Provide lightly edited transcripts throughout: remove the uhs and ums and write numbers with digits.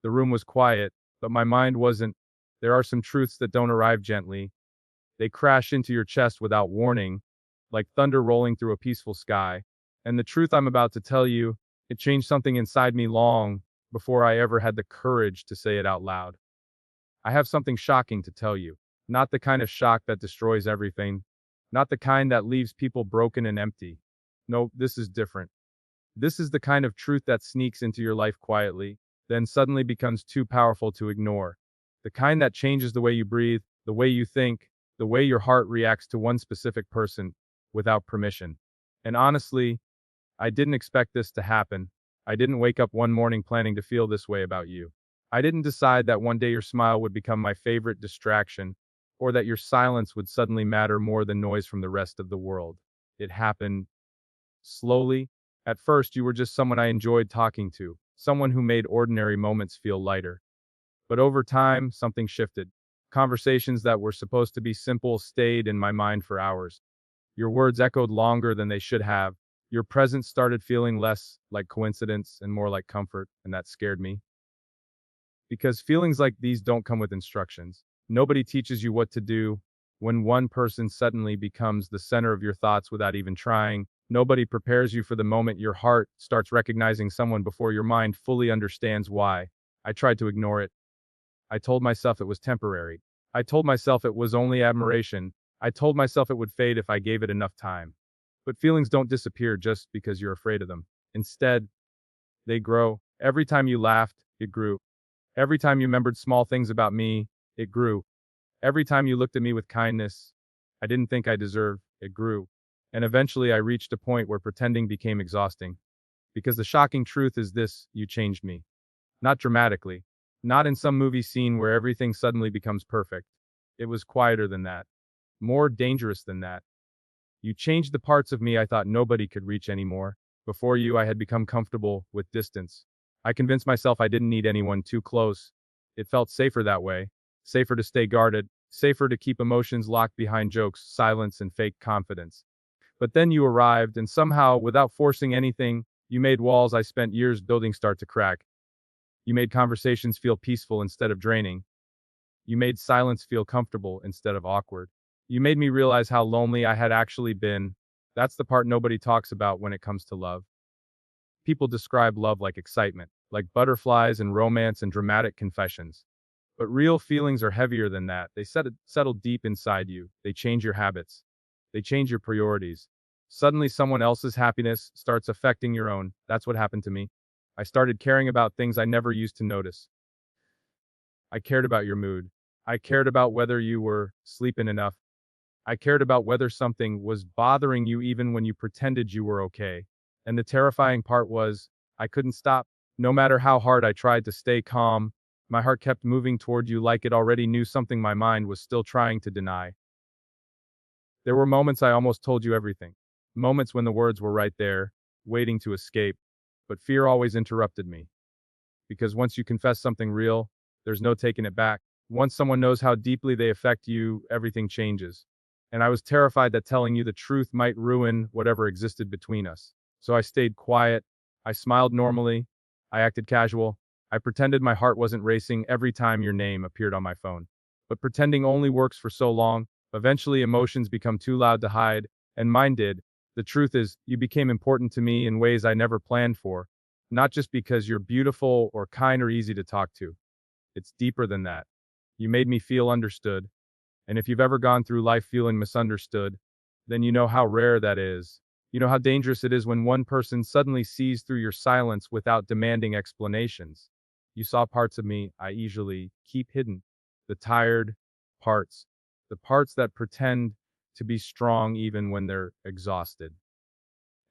The room was quiet, but my mind wasn't. There are some truths that don't arrive gently. They crash into your chest without warning, like thunder rolling through a peaceful sky. And the truth I'm about to tell you, it changed something inside me long before I ever had the courage to say it out loud. I have something shocking to tell you. Not the kind of shock that destroys everything. Not the kind that leaves people broken and empty. No, this is different. This is the kind of truth that sneaks into your life quietly, then suddenly becomes too powerful to ignore. The kind that changes the way you breathe, the way you think, the way your heart reacts to one specific person without permission. And honestly, I didn't expect this to happen. I didn't wake up one morning planning to feel this way about you. I didn't decide that one day your smile would become my favorite distraction, or that your silence would suddenly matter more than noise from the rest of the world. It happened slowly. At first, you were just someone I enjoyed talking to, someone who made ordinary moments feel lighter. But over time, something shifted. Conversations that were supposed to be simple stayed in my mind for hours. Your words echoed longer than they should have. Your presence started feeling less like coincidence and more like comfort, and that scared me. Because feelings like these don't come with instructions. Nobody teaches you what to do. When one person suddenly becomes the center of your thoughts without even trying, nobody prepares you for the moment your heart starts recognizing someone before your mind fully understands why. I tried to ignore it. I told myself it was temporary. I told myself it was only admiration. I told myself it would fade if I gave it enough time. But feelings don't disappear just because you're afraid of them. Instead, they grow. Every time you laughed, it grew. Every time you remembered small things about me, it grew. Every time you looked at me with kindness I didn't think I deserved, it grew. And eventually I reached a point where pretending became exhausting. Because the shocking truth is this: you changed me. Not dramatically. Not in some movie scene where everything suddenly becomes perfect. It was quieter than that. More dangerous than that. You changed the parts of me I thought nobody could reach anymore. Before you, I had become comfortable with distance. I convinced myself I didn't need anyone too close. It felt safer that way. Safer to stay guarded. Safer to keep emotions locked behind jokes, silence, and fake confidence. But then you arrived, and somehow, without forcing anything, you made walls I spent years building start to crack. You made conversations feel peaceful instead of draining. You made silence feel comfortable instead of awkward. You made me realize how lonely I had actually been. That's the part nobody talks about when it comes to love. People describe love like excitement, like butterflies and romance and dramatic confessions. But real feelings are heavier than that. They settle deep inside you. They change your habits. They change your priorities. Suddenly, someone else's happiness starts affecting your own. That's what happened to me. I started caring about things I never used to notice. I cared about your mood. I cared about whether you were sleeping enough. I cared about whether something was bothering you even when you pretended you were okay. And the terrifying part was, I couldn't stop. No matter how hard I tried to stay calm, my heart kept moving toward you like it already knew something my mind was still trying to deny. There were moments I almost told you everything. Moments when the words were right there, waiting to escape. But fear always interrupted me. Because once you confess something real, there's no taking it back. Once someone knows how deeply they affect you, everything changes. And I was terrified that telling you the truth might ruin whatever existed between us. So I stayed quiet. I smiled normally. I acted casual. I pretended my heart wasn't racing every time your name appeared on my phone. But pretending only works for so long. Eventually, emotions become too loud to hide, and mine did. The truth is, you became important to me in ways I never planned for. Not just because you're beautiful or kind or easy to talk to. It's deeper than that. You made me feel understood. And if you've ever gone through life feeling misunderstood, then you know how rare that is. You know how dangerous it is when one person suddenly sees through your silence without demanding explanations. You saw parts of me I usually keep hidden. The tired parts. The parts that pretend to be strong even when they're exhausted.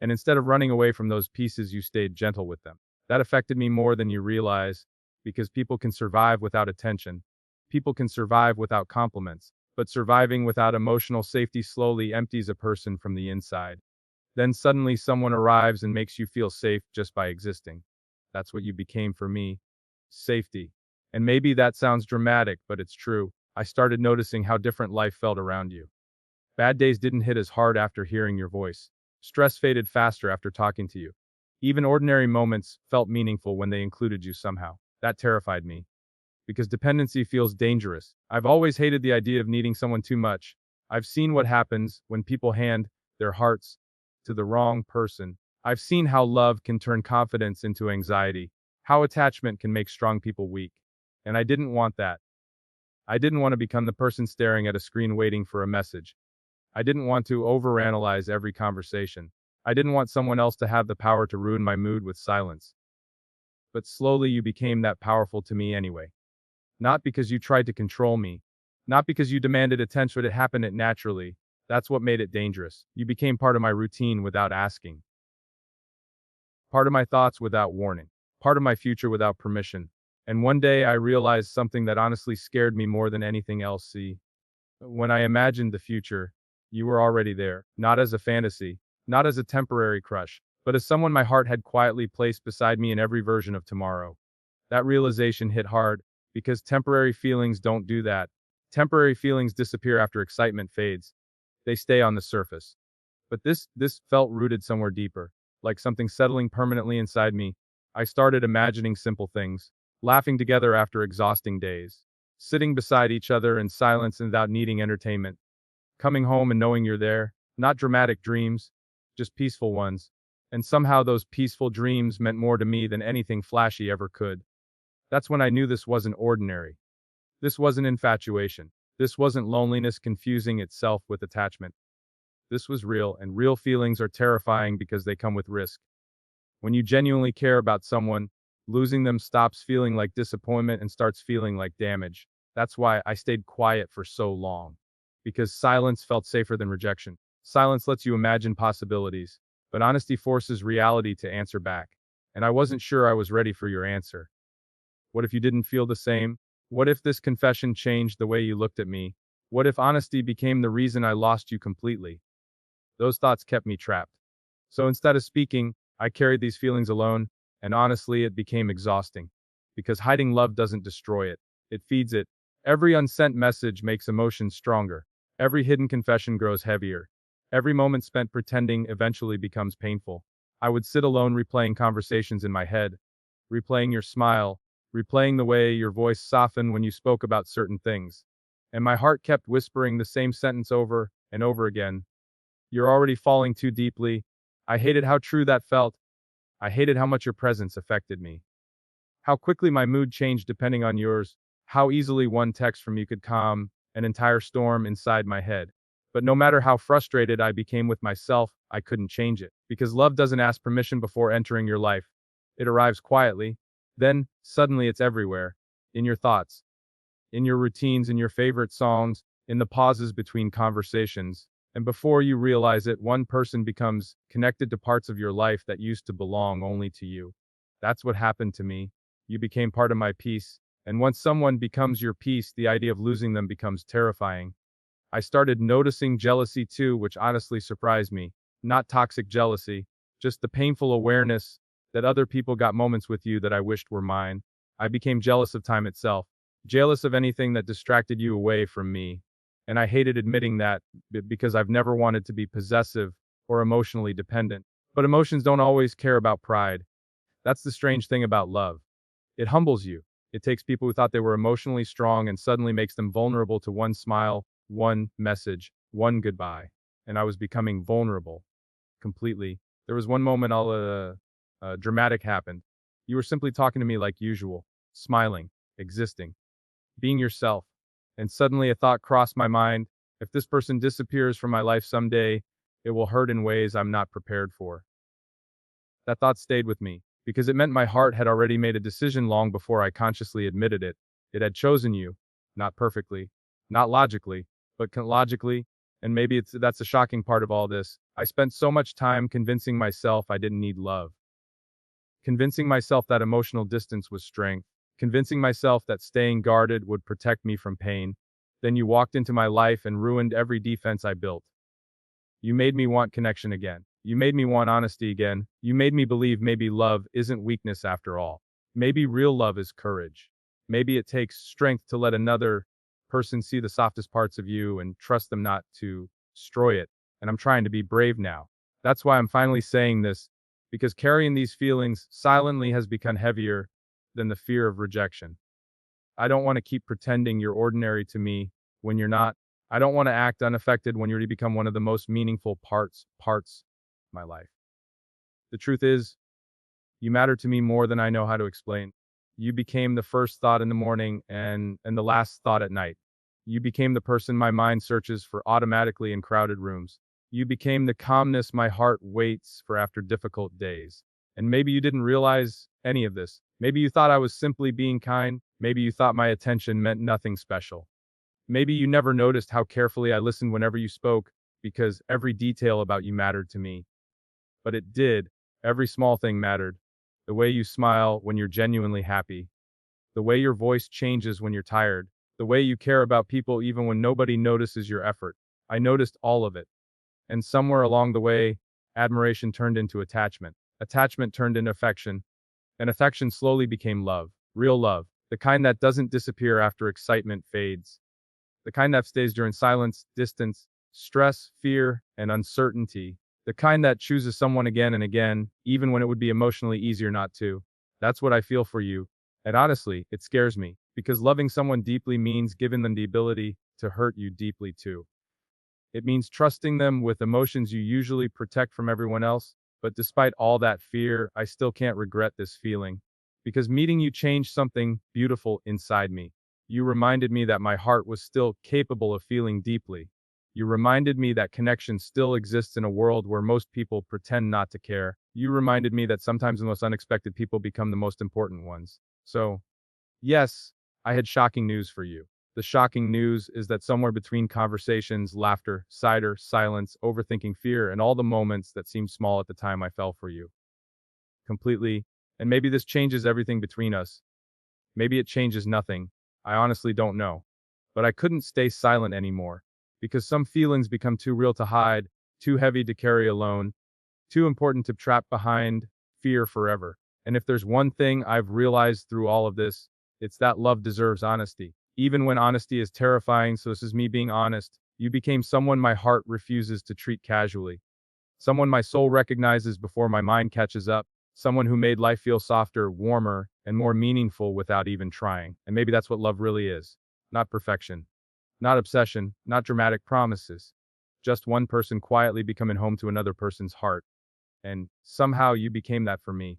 And instead of running away from those pieces, you stayed gentle with them. That affected me more than you realize, because people can survive without attention. People can survive without compliments. But surviving without emotional safety slowly empties a person from the inside. Then suddenly someone arrives and makes you feel safe just by existing. That's what you became for me. Safety. And maybe that sounds dramatic, but it's true. I started noticing how different life felt around you. Bad days didn't hit as hard after hearing your voice. Stress faded faster after talking to you. Even ordinary moments felt meaningful when they included you somehow. That terrified me because dependency feels dangerous. I've always hated the idea of needing someone too much. I've seen what happens when people hand their hearts to the wrong person. I've seen how love can turn confidence into anxiety, how attachment can make strong people weak. And I didn't want that. I didn't want to become the person staring at a screen waiting for a message. I didn't want to overanalyze every conversation. I didn't want someone else to have the power to ruin my mood with silence. But slowly you became that powerful to me anyway. Not because you tried to control me. Not because you demanded attention, but it happened naturally. That's what made it dangerous. You became part of my routine without asking. Part of my thoughts without warning. Part of my future without permission. And one day I realized something that honestly scared me more than anything else. See, when I imagined the future, you were already there. Not as a fantasy, not as a temporary crush, but as someone my heart had quietly placed beside me in every version of tomorrow. That realization hit hard, because temporary feelings don't do that. Temporary feelings disappear after excitement fades. They stay on the surface. But this felt rooted somewhere deeper, like something settling permanently inside me. I started imagining simple things, laughing together after exhausting days, sitting beside each other in silence and without needing entertainment, coming home and knowing you're there, not dramatic dreams, just peaceful ones. And somehow those peaceful dreams meant more to me than anything flashy ever could. That's when I knew this wasn't ordinary. This wasn't infatuation. This wasn't loneliness confusing itself with attachment. This was real, and real feelings are terrifying because they come with risk. When you genuinely care about someone, losing them stops feeling like disappointment and starts feeling like damage. That's why I stayed quiet for so long. Because silence felt safer than rejection. Silence lets you imagine possibilities, but honesty forces reality to answer back. And I wasn't sure I was ready for your answer. What if you didn't feel the same? What if this confession changed the way you looked at me? What if honesty became the reason I lost you completely? Those thoughts kept me trapped. So instead of speaking, I carried these feelings alone, and honestly, it became exhausting. Because hiding love doesn't destroy it, it feeds it. Every unsent message makes emotions stronger. Every hidden confession grows heavier. Every moment spent pretending eventually becomes painful. I would sit alone replaying conversations in my head, replaying your smile, replaying the way your voice softened when you spoke about certain things. And my heart kept whispering the same sentence over and over again. You're already falling too deeply. I hated how true that felt. I hated how much your presence affected me. How quickly my mood changed depending on yours. How easily one text from you could calm an entire storm inside my head. But no matter how frustrated I became with myself, I couldn't change it. Because love doesn't ask permission before entering your life. It arrives quietly. Then, suddenly it's everywhere. In your thoughts, in your routines, in your favorite songs, in the pauses between conversations. And before you realize it, one person becomes connected to parts of your life that used to belong only to you. That's what happened to me. You became part of my peace. And once someone becomes your peace, the idea of losing them becomes terrifying. I started noticing jealousy too, which honestly surprised me. Not toxic jealousy, just the painful awareness that other people got moments with you that I wished were mine. I became jealous of time itself, jealous of anything that distracted you away from me. And I hated admitting that because I've never wanted to be possessive or emotionally dependent. But emotions don't always care about pride. That's the strange thing about love. It humbles you. It takes people who thought they were emotionally strong and suddenly makes them vulnerable to one smile, one message, one goodbye. And I was becoming vulnerable completely. There was one moment dramatic happened. You were simply talking to me like usual, smiling, existing, being yourself. And suddenly a thought crossed my mind. If this person disappears from my life someday, it will hurt in ways I'm not prepared for. That thought stayed with me, because it meant my heart had already made a decision long before I consciously admitted it. It had chosen you, not perfectly, not logically, but logically, and maybe that's the shocking part of all this. I spent so much time convincing myself I didn't need love, convincing myself that emotional distance was strength, convincing myself that staying guarded would protect me from pain. Then you walked into my life and ruined every defense I built. You made me want connection again. You made me want honesty again. You made me believe maybe love isn't weakness after all. Maybe real love is courage. Maybe it takes strength to let another person see the softest parts of you and trust them not to destroy it. And I'm trying to be brave now. That's why I'm finally saying this, because carrying these feelings silently has become heavier than the fear of rejection. I don't want to keep pretending you're ordinary to me when you're not. I don't want to act unaffected when you become one of the most meaningful parts of my life. The truth is, you matter to me more than I know how to explain. You became the first thought in the morning and the last thought at night. You became the person my mind searches for automatically in crowded rooms. You became the calmness my heart waits for after difficult days. And maybe you didn't realize any of this. Maybe you thought I was simply being kind. Maybe you thought my attention meant nothing special. Maybe you never noticed how carefully I listened whenever you spoke, because every detail about you mattered to me. But it did. Every small thing mattered. The way you smile when you're genuinely happy. The way your voice changes when you're tired. The way you care about people even when nobody notices your effort. I noticed all of it. And somewhere along the way, admiration turned into attachment. Attachment turned into affection. And affection slowly became love. Real love. The kind that doesn't disappear after excitement fades. The kind that stays during silence, distance, stress, fear, and uncertainty. The kind that chooses someone again and again, even when it would be emotionally easier not to. That's what I feel for you. And honestly, it scares me, because loving someone deeply means giving them the ability to hurt you deeply too. It means trusting them with emotions you usually protect from everyone else. But despite all that fear, I still can't regret this feeling. Because meeting you changed something beautiful inside me. You reminded me that my heart was still capable of feeling deeply. You reminded me that connection still exists in a world where most people pretend not to care. You reminded me that sometimes the most unexpected people become the most important ones. So, yes, I had shocking news for you. The shocking news is that somewhere between conversations, laughter, cider, silence, overthinking, fear, and all the moments that seemed small at the time, I fell for you. Completely. And maybe this changes everything between us. Maybe it changes nothing. I honestly don't know. But I couldn't stay silent anymore. Because some feelings become too real to hide, too heavy to carry alone, too important to trap behind fear forever. And if there's one thing I've realized through all of this, it's that love deserves honesty. Even when honesty is terrifying, so this is me being honest. You became someone my heart refuses to treat casually. Someone my soul recognizes before my mind catches up. Someone who made life feel softer, warmer, and more meaningful without even trying. And maybe that's what love really is. Not perfection. Not obsession. Not dramatic promises. Just one person quietly becoming home to another person's heart. And somehow you became that for me.